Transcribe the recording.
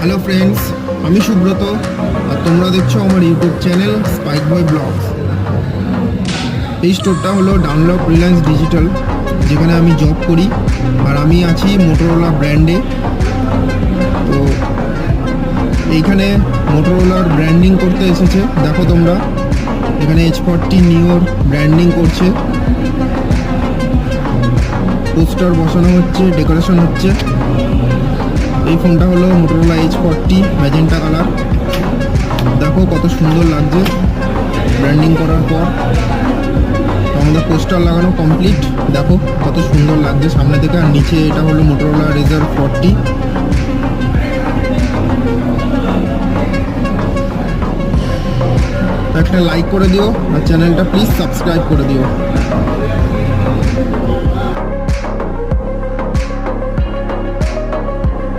Hello friends, আমি সুব্রত আর তোমরা দেখছো আমার ইউটিউব চ্যানেল স্পাইক বয় ব্লগস। এই স্টোরটা হলো ডানলপ রিলায়েন্স ডিজিটাল, যেখানে আমি জব করি আর আমি আছি মোটরোলা ব্র্যান্ডে। তো এইখানে মোটরোলার ব্র্যান্ডিং করতে এসেছে, দেখো তোমরা এখানে H40 নিওর ব্র্যান্ডিং করছে, পোস্টার বসানো হচ্ছে, ডেকোরেশন হচ্ছে। এই ফোনটা হলো মোটরোলা H40 ম্যাজেন্টা কালার। দেখো কত সুন্দর লাগছে ব্র্যান্ডিং করার পর। আমাদের পোস্টার লাগানো কমপ্লিট, দেখো কত সুন্দর লাগছে সামনে থেকে। আর নিচে এটা হলো মোটরোলা রেজার 40। একটা লাইক করে দিও আর চ্যানেলটা প্লিজ সাবস্ক্রাইব করে দিও।